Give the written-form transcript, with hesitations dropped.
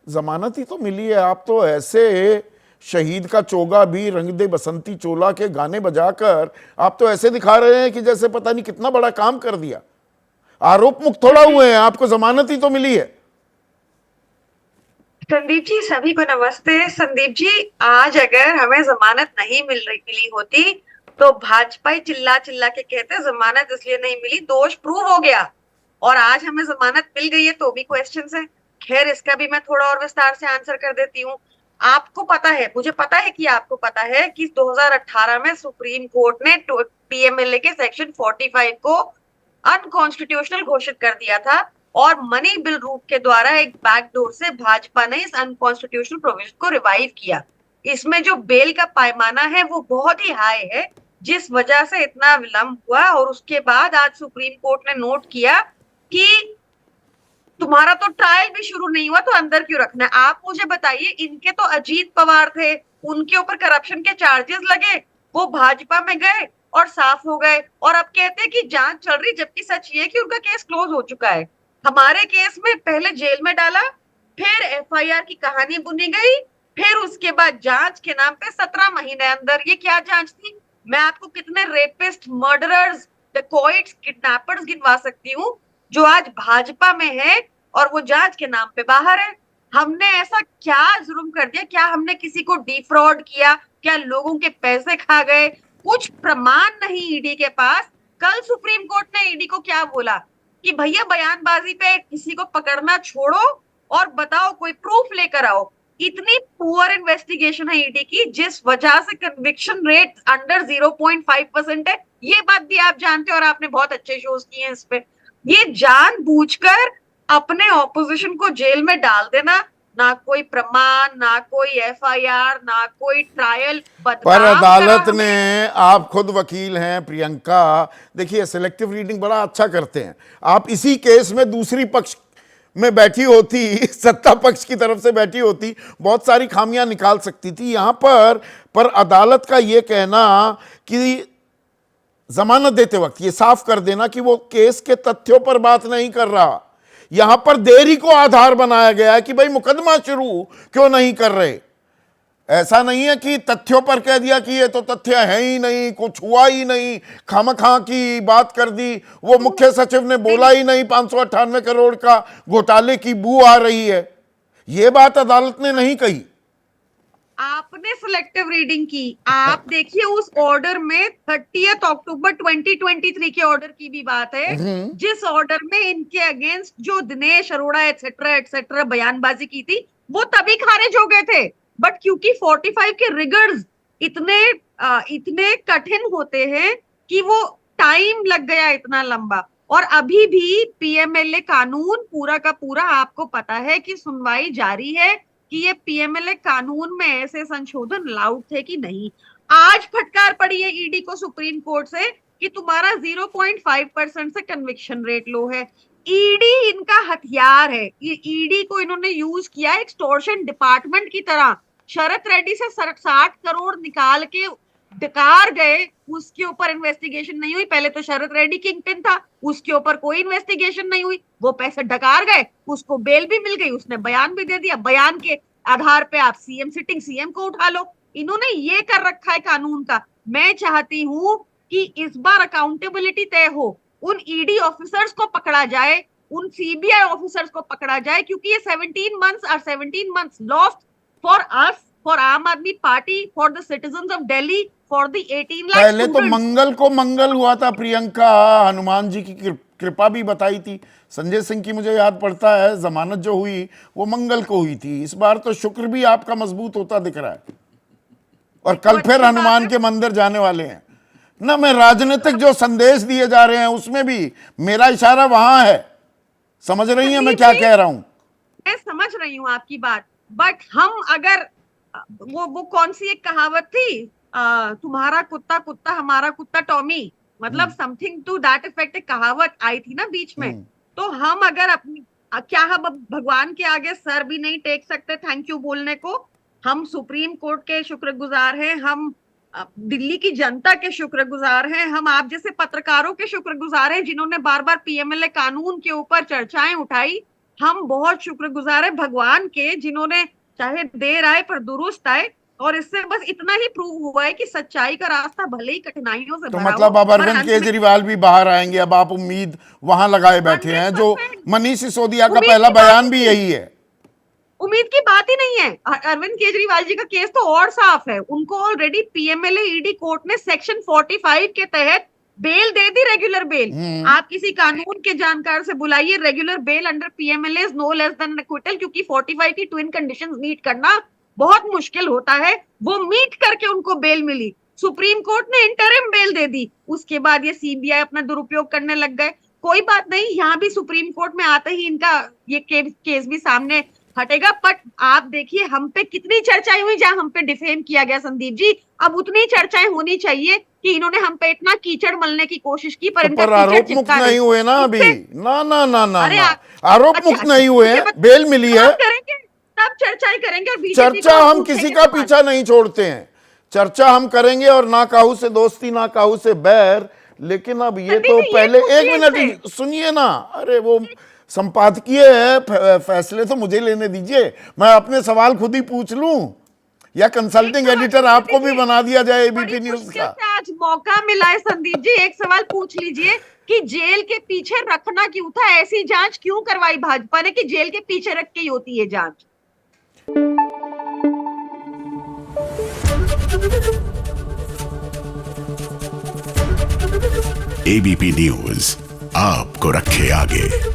जमानत ही तो मिली है। आप तो ऐसे शहीद का चोगा भी रंग दे बसंती चोला के गाने बजाकर आप तो ऐसे दिखा रहे हैं कि जैसे पता नहीं कितना बड़ा काम कर दिया। आरोप मुक्त थोड़ा संदीप हुए हैं, आपको जमानत ही तो मिली है। संदीप जी, सभी को नमस्ते। संदीप जी, आज अगर हमें जमानत नहीं मिली होती तो भाजपा ही चिल्ला चिल्ला के कहते जमानत इसलिए नहीं मिली, दोष प्रूव हो गया। और आज हमें जमानत मिल गई है तो भी क्वेश्चंस है। खैर, इसका भी मैं थोड़ा और विस्तार से आंसर कर देती हूँ। आपको पता है, मुझे पता है कि आपको पता है कि 2018 में सुप्रीम कोर्ट ने पीएमएलए के सेक्शन 45 को अनकॉन्स्टिट्यूशनल घोषित कर दिया था। और मनी बिल रूट के द्वारा एक बैकडोर से भाजपा ने इस अनकॉन्स्टिट्यूशनल प्रोविजन को रिवाइव किया। इसमें जो बेल का पैमाना है वो बहुत ही हाई है, जिस वजह से इतना विलंब हुआ। और उसके बाद आज सुप्रीम कोर्ट ने नोट किया कि तुम्हारा तो ट्रायल भी शुरू नहीं हुआ तो अंदर क्यों रखना है। आप मुझे बताइए, इनके तो अजीत पवार थे, उनके ऊपर करप्शन के चार्जेस लगे, वो भाजपा में गए और साफ हो गए। और अब कहते हैं कि जांच चल रही, जबकि सच ये है कि उनका केस क्लोज हो चुका है। हमारे केस में पहले जेल में डाला, फिर एफआईआर की कहानी बुनी गई, फिर उसके बाद जांच के नाम पे 17 महीने अंदर। ये क्या जांच थी? मैं आपको कितने रेपिस्ट, मर्डरर्स, डेकोइट्स, किडनैपर्स गिनवा सकती हूँ जो आज भाजपा में है और वो जांच के नाम पे बाहर है। हमने ऐसा क्या जुर्म कर दिया? क्या हमने किसी को डिफ्रॉड किया? क्या लोगों के पैसे खा गए? कुछ प्रमाण नहीं ईडी के पास। कल सुप्रीम कोर्ट ने ईडी को क्या बोला कि भैया बयानबाजी पे किसी को पकड़ना छोड़ो और बताओ, कोई प्रूफ लेकर आओ। इतनी पुअर इन्वेस्टिगेशन है ईडी की, जिस वजह से कन्विक्शन रेट अंडर 0.5% है। ये बात भी आप जानते हो और आपने बहुत अच्छे शोज किए हैं इस पे। ये जानबूझकर अपने ऑपोजिशन को जेल में डाल देना, ना कोई प्रमाण, ना कोई एफआईआर, ना कोई ट्रायल, पर बदनाम करा अदालत ने, हमें। आप खुद वकील हैं प्रियंका, देखिए सिलेक्टिव रीडिंग बड़ा अच्छा करते हैं। आप इसी केस में दूसरी पक्ष में बैठी होती, सत्ता पक्ष की तरफ से बैठी होती, बहुत सारी खामियां निकाल सकती थी यहां पर अदालत का यह कहना कि जमानत देते वक्त ये साफ कर देना कि वो केस के तथ्यों पर बात नहीं कर रहा, यहां पर देरी को आधार बनाया गया है कि भाई मुकदमा शुरू क्यों नहीं कर रहे। ऐसा नहीं है कि तथ्यों पर कह दिया कि ये तो तथ्य है ही नहीं, कुछ हुआ ही नहीं, खामखा की बात कर दी। वो मुख्य सचिव ने नहीं बोला नहीं, ही नहीं 598 करोड़ का घोटाले की बू आ रही है। ये बात अदालत ने नहीं कही। आपने सिलेक्टिव रीडिंग की। आप देखिए उस ऑर्डर में 30 अक्टूबर 2023 के ऑर्डर की भी बात है, जिस ऑर्डर में इनके अगेंस्ट जो दिनेश अरोड़ा एटसेट्रा एटसेट्रा बयानबाजी की थी, वो तभी खारिज हो गए थे। बट क्योंकि 45 के रिगर्स इतने इतने कठिन होते हैं कि वो टाइम लग गया इतना लंबा। और अभी भी पीएमएलए कानून पूरा का पूरा, आपको पता है कि सुनवाई जारी है कि ये पीएमएलए कानून में ऐसे संशोधन लाउड थे कि नहीं। आज फटकार पड़ी है ईडी को सुप्रीम कोर्ट से कि तुम्हारा 0.5% से कन्विक्शन रेट लो है। ईडी इनका हथियार है। ये ईडी को इन्होंने यूज किया एक्सटॉर्शन डिपार्टमेंट की तरह। शरत रेड्डी से 60 करोड़ निकाल के डकार गए, उसके ऊपर इन्वेस्टिगेशन नहीं हुई। पहले तो शरत रेड्डी किंग पिन था, उसके ऊपर कोई इन्वेस्टिगेशन नहीं हुई। वो पैसे डकार गए, उसको बेल भी मिल गई, उसने बयान भी दे दिया। बयान के आधार पे आप सीएम, सिटिंग सीएम को उठा लो। इन्होंने ये कर रखा है कानून का। मैं चाहती हूं कि इस बार अकाउंटेबिलिटी तय हो, उन ईडी ऑफिसर्स को पकड़ा जाए, उन सीबीआई ऑफिसर्स को पकड़ा जाए, क्योंकि ये 17 मंथ्स और 17 months lost for us, for आम आदमी party, for the citizens of Delhi, for the 18 lakh पहले तो स्टूडेंट्स। मंगल को मंगल हुआ था प्रियंका, हनुमान जी की कृपा भी बताई थी। संजय सिंह की मुझे याद पड़ता है जमानत जो हुई वो मंगल को हुई थी। इस बार तो शुक्र भी आपका मजबूत होता दिख रहा है, और ये तो कल फिर अच्छी बात हनुमान है। के मंदिर जाने वाले हैं ना। मैं राजनीतिक जो संदेश दिए जा रहे हैं उसमें भी मेरा इशारा वहां है। समझ रही हैं मैं संदीप क्या जी, कह रहा हूं? मैं समझ रही हूँ आपकी बात। बट हम अगर वो कौन सी एक कहावत थी, तुम्हारा कुत्ता कुत्ता हमारा कुत्ता टॉमी, मतलब समथिंग टू दैट इफेक्ट, एक कहावत आई थी ना बीच में। तो हम अगर अपनी क्या हम अब भगवान के आगे सर भी नहीं टेक सकते थैंक यू बोलने को? हम सुप्रीम कोर्ट के शुक्रगुजार हैं, हम दिल्ली की जनता के शुक्रगुजार हैं, हम आप जैसे पत्रकारों के शुक्रगुजार हैं जिन्होंने बार बार पीएमएलए कानून के ऊपर चर्चाएं उठाई। हम बहुत शुक्रगुजार है भगवान के, जिन्होंने चाहे देर आए पर दुरुस्त आए। और इससे बस इतना ही प्रूव हुआ है कि सच्चाई का रास्ता भले ही कठिनाइयों से तो भरा मतलब हो, अब पर अरविंद अंत में केजरीवाल भी बाहर आएंगे, अब आप उम्मीद वहां लगाए बैठे हैं, जो 100% मनीष सिसोदिया का उम्मीद पहला की बात बयान भी नहीं। यही है। उम्मीद की बात ही नहीं है। अरविंद केजरीवाल जी का केस तो और साफ है। उनको ऑलरेडी पीएमएलए ईडी कोर्ट ने सेक्शन 45 के तहत बेल दे दी, रेगुलर बेल। आप किसी कानून के जानकार से बुलाइए, regular bail under PMLA is no less than acquittal, क्योंकि 45 की ट्विन कंडीशंस मीट करना बहुत मुश्किल होता है। वो मीट करके उनको बेल मिली। सुप्रीम कोर्ट ने इंटरिम बेल दे दी। उसके बाद ये सीबीआई अपना दुरुपयोग करने लग गए। कोई बात नहीं, यहाँ भी सुप्रीम कोर्ट में आते ही इनका ये केस भी सामने हटेगा। बट आप देखिए हम पे कितनी चर्चाएं हुई जहां हम पे डिफेम किया गया संदीप जी। अब उतनी चर्चाएं होनी चाहिए कि इन्होंने हम पे इतना कीचड़ मलने की कोशिश की, पर तो इनका पर कीचड़ आरोप मुक्त चिपका नहीं हुए ना अभी। ना ना ना ना अरे ना, आरोप मुक्त नहीं हुए हैं, बेल मिली है। तब करेंगे, तब चर्चाएं करेंगे। और बीजेपी चर्चा को हम किसी का पीछा नहीं छोड़ते हैं, चर्चा हम करेंगे, और ना काहू से दोस्ती ना काहू से बैर। लेकिन अब ये तो पहले एक मिनट सुनिए ना, अरे वो संपादकीय है, फैसले तो मुझे लेने दीजिए, मैं अपने सवाल खुद ही पूछ लूं, या कंसल्टिंग एडिटर आपको भी बना दिया जाए एबीपी न्यूज का। आज मौका मिला है संदीप जी, एक सवाल पूछ लीजिए कि जेल के पीछे रखना क्यों था? ऐसी जांच क्यों करवाई भाजपा ने कि जेल के पीछे रख के ही होती है जांच? एबीपी न्यूज आपको रखे आगे।